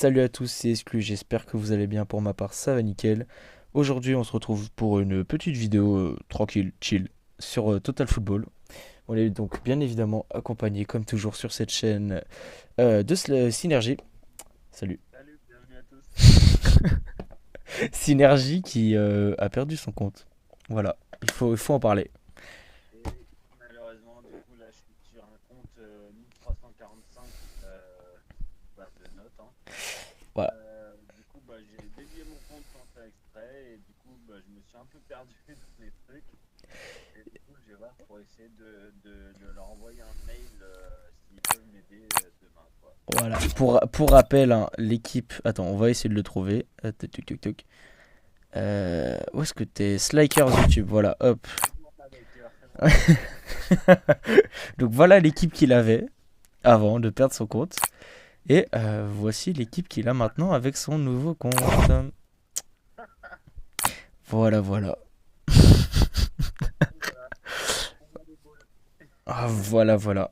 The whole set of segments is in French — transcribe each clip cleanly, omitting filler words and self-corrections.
Salut à tous, c'est Exclu, j'espère que vous allez bien. Pour ma part, ça va nickel. Aujourd'hui, on se retrouve pour une petite vidéo tranquille, chill, sur Total Football. On est donc bien évidemment accompagné, comme toujours sur cette chaîne, de Synergie. Salut. Salut, bienvenue à tous. Synergie qui a perdu son compte. Voilà, il faut en parler. Et malheureusement, du coup, là, je suis sur un compte 1345 de notes. Voilà. Du coup, j'ai dévié mon compte sans faire exprès et du coup, je me suis un peu perdu dans les trucs. Et du coup, je vais voir pour essayer de leur envoyer un mail s'ils peuvent m'aider demain, quoi. Voilà, pour rappel, hein, l'équipe. Attends, on va essayer de le trouver. Tuc, tuc, tuc. Où est-ce que t'es? Slikers YouTube, voilà, hop. Donc voilà l'équipe qu'il avait avant de perdre son compte. Et voici l'équipe qu'il a maintenant avec son nouveau compte. Voilà, voilà. Ah, voilà, voilà.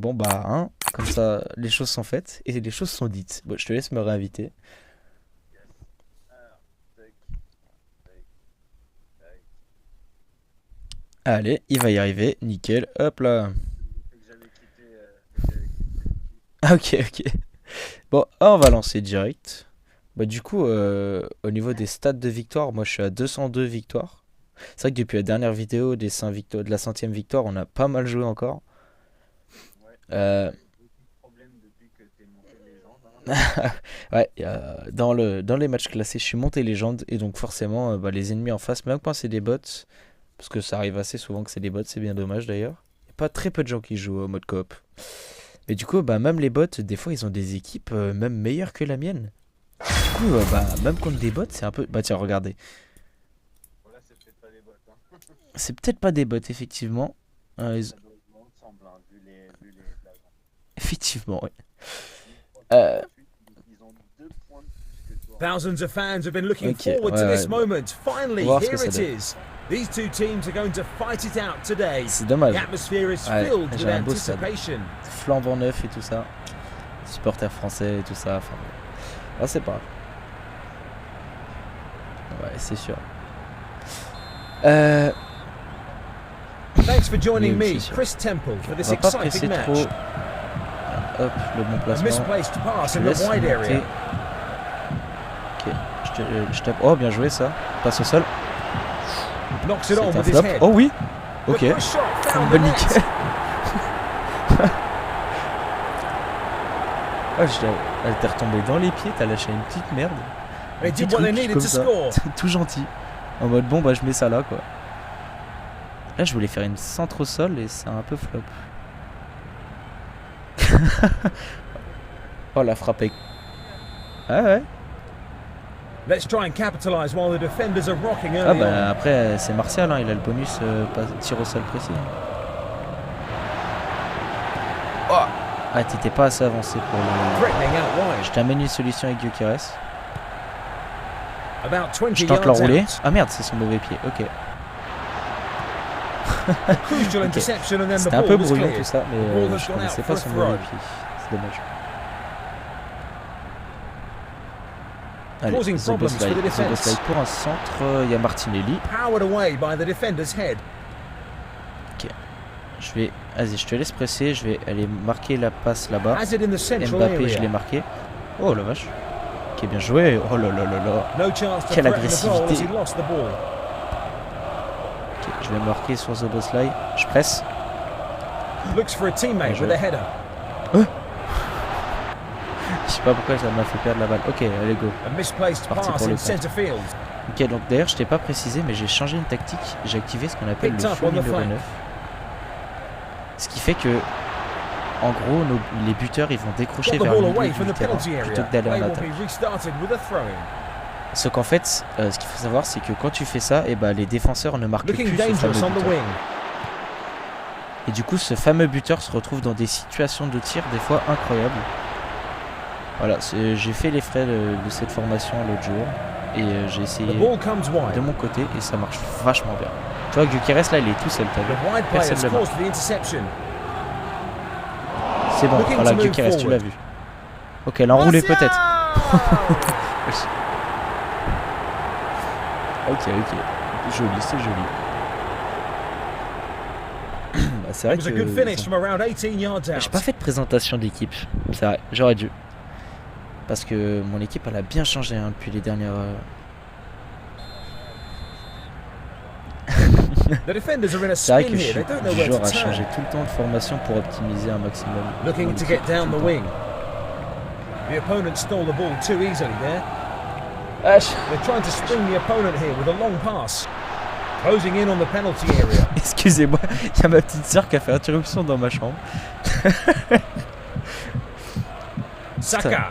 Bon bah, hein, comme ça, les choses sont faites et les choses sont dites. Bon, je te laisse me réinviter. Yes. Alors, tac, tac, tac. Allez, il va y arriver, nickel, hop là. Fait que j'avais quitté l'équipe. Ah, ok, ok. Bon, on va lancer direct. Bah du coup, au niveau des stats de victoire, moi je suis à 202 victoires. C'est vrai que depuis la dernière vidéo des 5 victoires, de la centième victoire, on a pas mal joué encore. Ouais, Euh, beaucoup de problèmes depuis que t'es monté légende, hein. ouais, dans les matchs classés, je suis monté légende et donc forcément, les ennemis en face, même quand c'est des bots, parce que ça arrive assez souvent que c'est des bots, c'est bien dommage d'ailleurs. Il n'y a pas très peu de gens qui jouent au mode coop. Mais du coup, même les bots, des fois, ils ont des équipes même meilleures que la mienne. Du coup, même contre des bots, c'est un peu. Bah tiens, regardez. Voilà, c'est peut-être pas des bots, hein. C'est peut-être pas des bots, effectivement. Ça doit être bon, semble, hein, vu les blagues. Effectivement, ouais. Euh, 1338, ils ont 2 points de plus que toi. Thousands of fans have been looking ok, ouais, forward to ouais. this moment. On Finally, va voir ce que here ça it donne. is. These two teams are going to fight it out today. C'est The dommage. atmosphere is Ouais, filled with j'ai un beau stade. anticipation. Flambant neuf et tout ça. Supporters français et tout ça. Enfin, ah, c'est pas grave. Ouais, c'est sûr. Thanks for joining Oui, me, c'est sûr. Chris Temple, for On this va pas presser exciting trop. match. Hop, le bon A placement. misplaced pass Je in laisse the wide monter. area. Ok, je tape. Oh, bien joué ça. Passe au sol. Knocks it C'est on un with his flop. head. Oh oui. The Ok. push shot Une found the bonne net. nique. Ah, elle t'est retombée dans les pieds, t'as lâché une petite merde. They Un petit did what they truc needed comme to ça. score. Tout gentil. En mode bon, je mets ça là quoi. Là, je voulais faire une centre au sol et c'est un peu flop. Oh, la frappe est. Ah ouais. Let's try and capitalize while the defenders are rocking Ah early on. après, c'est Martial, hein, il a le bonus tir au sol précis. Oh. Ah, t'étais pas assez avancé pour le. Threatening out wide. Je t'amène une solution avec Gyökeres. About 20 Je yards tente l'enrouler. out. Ah merde, c'est son mauvais pied. Ok. Crucial Ok. interception and then the C'était un ball peu was brouillon cleared. tout ça, mais ball has je gone out connaissais for pas a son throw. mauvais pied. C'est dommage. Allez, Causing problems for the defense. Zoboslai pour un centre. Il y a Martinelli. Powered away by the defender's head. Vas-y, je te laisse presser. Je vais aller marquer la passe là-bas. Has it in the central Mbappé, je l'ai area. marqué. Oh la vache. Ok, bien joué. Oh là là là là. No chance to Quelle threaten the goal as agressivité. he lost the ball. Ok, je vais marquer sur Zoboslai. Je presse. Looks for a teammate Bien with a joué. header. Je sais pas pourquoi ça m'a fait perdre la balle. Ok, allez go. A misplaced Parti pass pour le in contre. centre field. Ok, donc d'ailleurs, je t'ai pas précisé, mais j'ai changé une tactique. J'ai activé ce qu'on appelle le Picked up feu on the numéro flank. 9. Ce qui fait que, en gros, les buteurs, ils vont décrocher Got the vers le ball milieu away du from the terrain penalty plutôt area. que d'aller Play en will attaque. be restarted with a throw-in. Sauf qu'en fait, ce qu'il faut savoir, c'est que quand tu fais ça, les défenseurs ne marquent Looking plus ce fameux dangerous on the buteur. wing. Et du coup, ce fameux buteur se retrouve dans des situations de tir des fois incroyables. Voilà, j'ai fait les frais de cette formation l'autre jour. Et j'ai The essayé ball comes de wide. mon côté et ça marche vachement bien. Tu vois, Gyökeres là, il est tout seul, t'as vu. The wide player Personne ne le marque. scores for the interception. C'est bon, Looking voilà, to move Gyökeres, tu l'as forward. vu. Ok, l'enrouler peut-être. Ok. Joli, c'est joli. Bah, c'est vrai It was a good que finish from around 18 yards j'ai out. pas fait de présentation d'équipe. C'est vrai, j'aurais dû. Parce que mon équipe, elle a bien changé hein, depuis les dernières. The defenders are in a C'est vrai spin que je here. suis They don't know du where genre to à changer turn. tout le temps de formation pour optimiser un maximum. Looking mon to équipe, get tout down le the temps. wing. The opponent stole the ball too easily there. Ah, They're trying to spring the opponent here with a long pass. Closing in on the penalty area. excusez-moi, il y a ma petite sœur qui a fait interruption dans ma chambre. Saka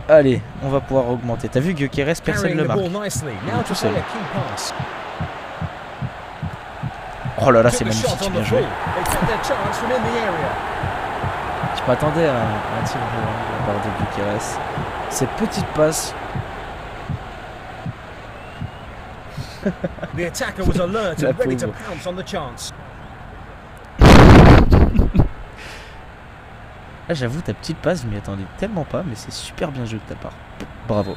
Allez, on va pouvoir augmenter. T'as vu Gyökeres, personne carrying le the marque. ball nicely. Il est Now tout to seul. play a key pass. Oh là là, Took c'est the shot magnifique, on bien the joué. full. They took their chance from in the area. Je m'attendais à un tir de la part de Gyökeres. Cette petite passe. The attacker was alert La and ready to pauvre. pounce on the chance. Là, j'avoue, ta petite passe, je m'y attendais tellement pas, mais c'est super bien joué de ta part. Bravo.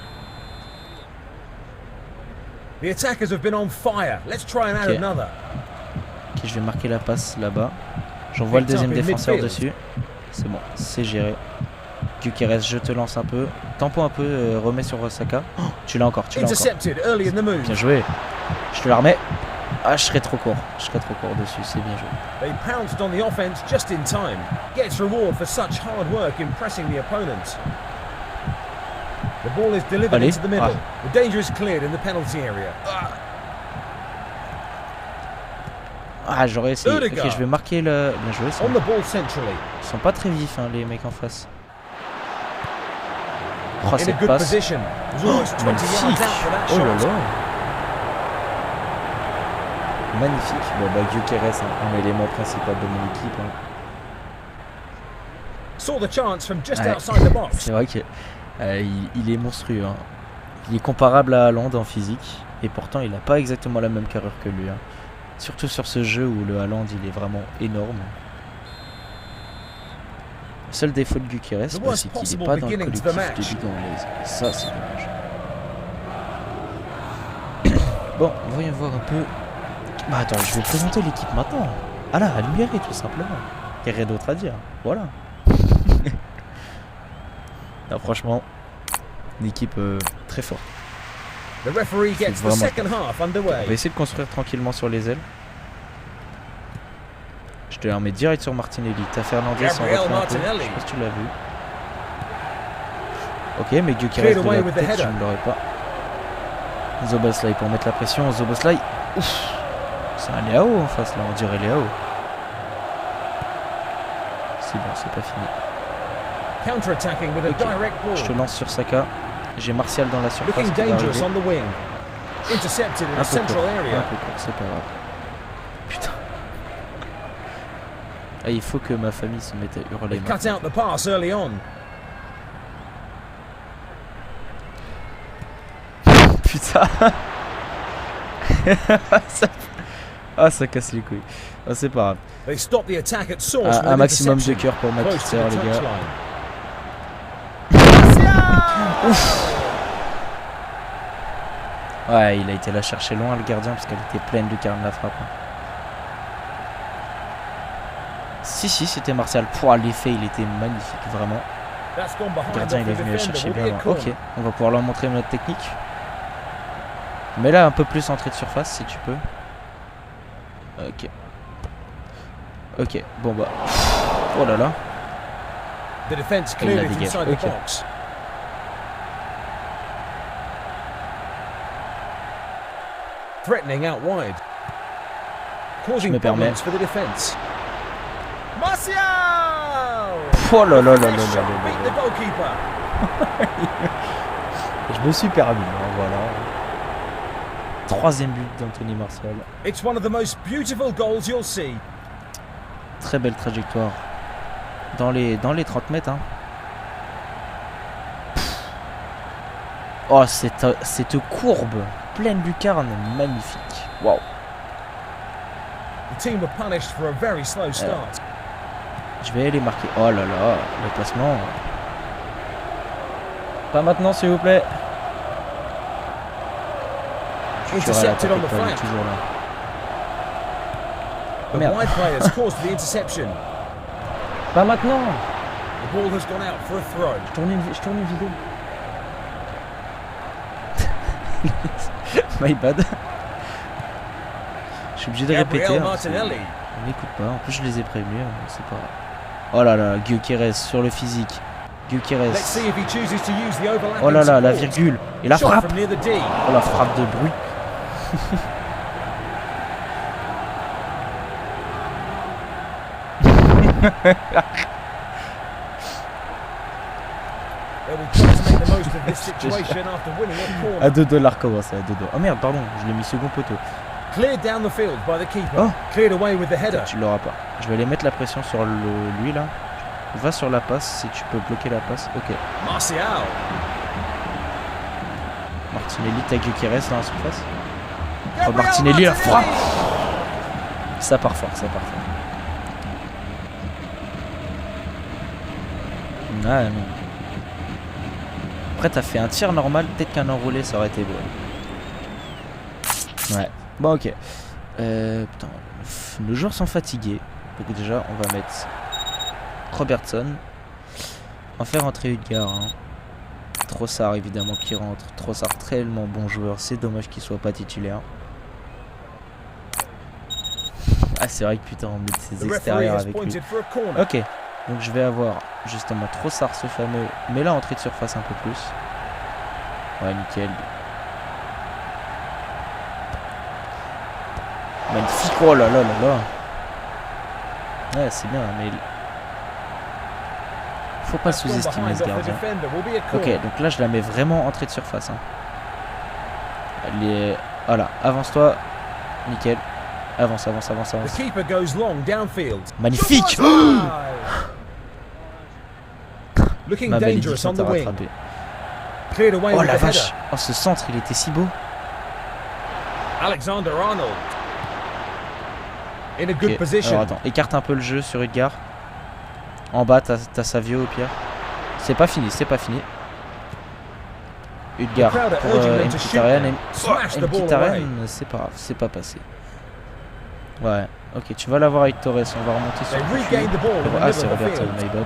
The attackers have been on fire. Let's try and add Ok. another. Ok, je vais marquer la passe là-bas. J'envoie le deuxième défenseur dessus. C'est bon, c'est géré. Gyökeres, je te lance un peu. Tampon un peu, remets sur Saka. Oh, tu l'as encore, tu l'as encore. Intercepted early in the move. Bien joué. Je te la remets. Ah, je serais trop court. Je serais trop court dessus, c'est bien joué. They pounced on the offense just in time. Gets reward for such hard work in pressing the opponent. The ball is delivered Allez. into the middle. The danger is cleared in the penalty area. Ah, j'aurais essayé. Ok, Ødegaard. je vais marquer le. Bien joué, ça. On the ball centrally. Ils sont pas très vifs, hein, les mecs en face. Oh, In a cette good passe. position. It was almost 20 yards Magnifique. out for that Oh là shot. là. Magnifique. Bon, bah, Gyökeres, hein, un élément principal de mon équipe. Hein. Saw the chance from just Ouais. outside the box. C'est vrai qu'il il est monstrueux. Hein. Il est comparable à Haaland en physique. Et pourtant, il n'a pas exactement la même carrure que lui. Hein. Surtout sur ce jeu où le Haaland, il est vraiment énorme. Le seul défaut de Gyökeres, The bah, worst c'est qu'il possible n'est pas dans le beginning to the collectif match. début d'anglaise. Ça, c'est dommage. Bon, voyons voir un peu. Bah attends, je vais présenter l'équipe maintenant. Ah là, à Lumierie, tout simplement. Il n'y a rien d'autre à dire. Voilà. Non, franchement, une équipe très forte. The referee gets the vraiment second half On underway. va essayer de construire tranquillement sur les ailes. Je te la remets direct sur Martinelli. T'as Fernandez en Gabriel retrait un peu. Je sais Martinelli. pas si tu l'as vu. Ok, mais Gyökeres Cleared de away la with the tête, je header. ne l'aurais pas. Zoboslai pour mettre la pression. Zoboslai. Ouf. C'est un Léao en face là, on dirait Léao. C'est bon, c'est pas fini. Counter-attacking with a Ok. direct Je te ball. lance sur Saka. J'ai Martial dans la surface. Looking qui va dangerous arriver. on the wing. Intercepted in Un a peu court, central un area. peu court, c'est pas grave. Putain. Ah, il faut que ma famille se mette à hurler. They cut maintenant. out the pass early on. Putain. ça... Ah, ça casse les couilles. Ah, c'est pas grave. They stop the attack at source with Un an maximum de interception. cœur pour ma petite Close to sœur, the les gars. touchline. Ouais, il a été la chercher loin, le gardien, parce qu'elle était pleine de carne la frappe. Hein. Si, c'était Martial. Pouah, l'effet, il était magnifique, vraiment. That's gone Le behind gardien, off il est the venu la defender. chercher Will bien be a loin. corner. Ok, on va pouvoir leur montrer notre technique. Mais là, un peu plus entrée de surface, si tu peux. Ok. Ok, bon bah. Oh là là. The defense Il la cleared it dégage. inside Ok. the box. Threatening out wide. Causing me permets. problems for the defense. Martial! Oh là là là là Nice là shot, là beat là. the goalkeeper. Je me suis permis, hein, voilà. Troisième but d'Anthony Martial. It's one of the most beautiful goals you'll see. Très belle trajectoire. Dans les 30 mètres. Hein. Oh, cette courbe pleine de lucarne, magnifique. Waouh. The team were punished for a very slow start. Je vais aller marquer. Oh là là, le placement. Pas maintenant, s'il vous plaît. Intercepted on the Il est flank. toujours là. The Merde. wide players caused the interception. Pas maintenant. The ball has gone out for a throw. Je tourne une vidéo. My bad. Je suis obligé de répéter. Gabriel hein, parce que Martinelli. on n'écoute pas. En plus, je les ai prévenus. C'est pas grave. Oh là là, Gyökeres sur le physique. Let's Gyökeres. see if he chooses to use the overlapping Oh là là, la support. virgule. Et la Shot frappe. from near the D. Oh la frappe de bruit. They will try to make the most of this situation after winning a corner. À $2 commence, à $2. Oh merde, pardon, je l'ai mis second poteau. Cleared down the field by the keeper. Oh. Cleared away with the header. Tu l'auras pas. Je vais aller mettre la pression sur lui là. Va sur la passe si tu peux bloquer la passe. Ok. Martial. Martinelli, t'as Gyökeres dans la surface. Oh, Gabriel Martinelli, la Martinelli. frappe. Ça part fort, ça part fort. Ah non. Après, t'as fait un tir normal. Peut-être qu'un enroulé, ça aurait été beau. Ouais. Bon, ok. Putain. Nos joueurs sont fatigués. Donc, déjà, on va mettre Robertson. On va faire rentrer Udgar. Hein. Trossard, évidemment, qui rentre. Trossard, tellement bon joueur. C'est dommage qu'il soit pas titulaire. Ah, c'est vrai que putain, on met ses The referee extérieurs has avec lui. pointed for a corner. Ok, donc je vais avoir justement Trossard, ce fameux, mais là entrée de surface un peu plus. Ouais, nickel. Magnifique, oh là là là là. Ouais, c'est bien, mais faut pas That's gone sous-estimer behind ce off the gardien. defender. Will be a Ok, corner. donc là je la mets vraiment entrée de surface. Hein. Voilà, avance-toi, nickel. Avance, avance, avance, The avance. keeper goes long downfield. Magnifique. Shot was high. Looking Ma dangerous malédiction on t'a the wing. rattrapé. Cleared away Oh with la the header. vache. Oh, ce centre, il était si beau. Alexander Arnold. In a good Ok, position. alors attends, écarte un peu le jeu sur Udgar. En bas, t'as Savio au pire. C'est pas fini, c'est pas fini. Udgar The crowd are pour urging them to shoot Mkhitaryan. now. Smash the ball Mkhitaryan, away. c'est pas grave, c'est pas passé. Ouais, ok, tu vas l'avoir avec Torres, on va remonter sur They le profil. regained the ball in the Ah, middle c'est of the Robertson, field. my bad.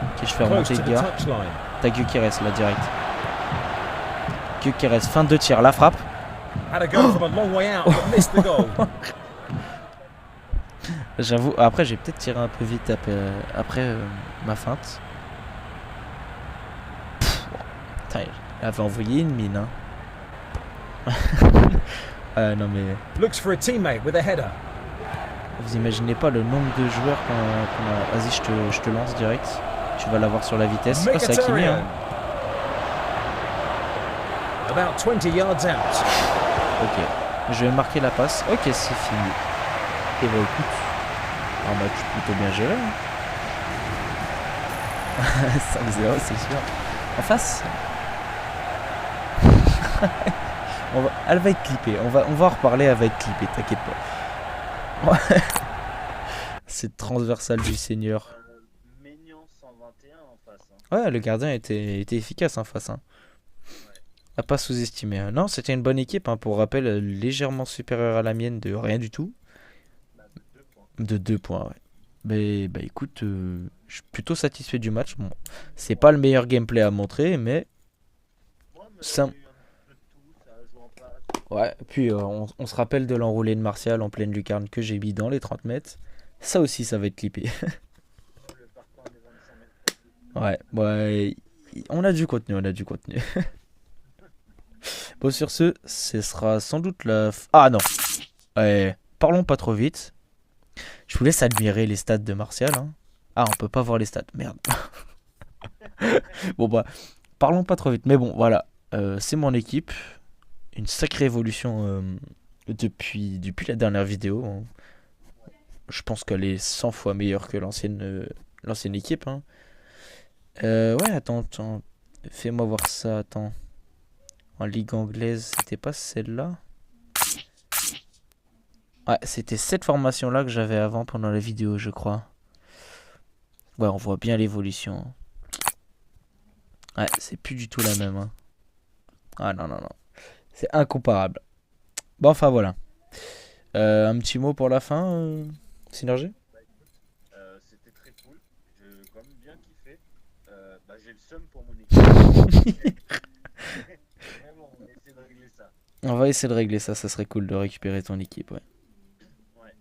Ok, je fais Close remonter to the Udgar. touchline. T'as Gyökeres là, direct. Gyökeres, fin de tir, la frappe. Had to go from a long way out, but missed the goal. J'avoue, après j'ai peut-être tiré un peu vite après ma feinte. Pff, putain, il avait envoyé une mine. Hein. Non mais Looks for a teammate with a header. vous imaginez pas le nombre de joueurs qu'on a. Vas-y, je te lance direct. Tu vas l'avoir sur la vitesse. Oh, c'est Hakimi. Mkhitaryan. Hein. About 20 yards out. Ok, je vais marquer la passe. Ok, c'est fini. Et bah écoute, un match plutôt bien géré. Hein. 5-0, c'est sûr. En face. Elle va être clippée. On va en reparler, elle va être clippée, t'inquiète pas. C'est transversal du Seigneur. Maignan 121 en face. Hein. Ouais, le gardien était efficace en face. Hein. À pas sous-estimer. Hein. Non, c'était une bonne équipe. Hein, pour rappel, légèrement supérieure à la mienne de rien du tout. Bah, de 2 points. De 2 points, ouais. Mais bah écoute, je suis plutôt satisfait du match. Bon, c'est pas le meilleur gameplay à montrer, mais Ouais, mais Ça- il y a eu un peu de tout, ça joue en passe. ouais. Puis on se rappelle de l'enroulé de Martial en pleine lucarne que j'ai mis dans les 30 mètres. Ça aussi, ça va être clippé. Le parcours des 25 mètres. Ouais, ouais. On a du contenu, on a du contenu. Bon, sur ce sera sans doute Ah non. Ouais, parlons pas trop vite. Je vous laisse admirer les stats de Martial. Hein. Ah, on peut pas voir les stats. Merde. Bon, bah, parlons pas trop vite. Mais bon, voilà. C'est mon équipe. Une sacrée évolution depuis la dernière vidéo. Hein. Je pense qu'elle est 100 fois meilleure que l'ancienne équipe. Hein. Ouais, attends. Fais-moi voir ça, attends. En Ligue anglaise, c'était pas celle-là? Ouais, c'était cette formation-là que j'avais avant pendant la vidéo, je crois. Ouais, on voit bien l'évolution. Ouais, c'est plus du tout la même. Hein. Ah non, non, non. C'est incomparable. Bon, enfin voilà. Un petit mot pour la fin, Synergie? Bah écoute, c'était très cool. J'ai quand même bien kiffé. Bah j'ai le seum pour mon équipe. Vraiment, on va essayer de régler ça. On va essayer de régler ça, ça serait cool de récupérer ton équipe, ouais. Ouais.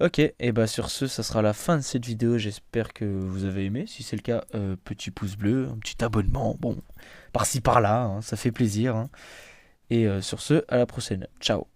Ok, et bah sur ce, ça sera la fin de cette vidéo. J'espère que vous avez aimé. Si c'est le cas, petit pouce bleu, un petit abonnement, bon, par-ci par-là, hein, ça fait plaisir. Hein. Et sur ce, à la prochaine. Ciao.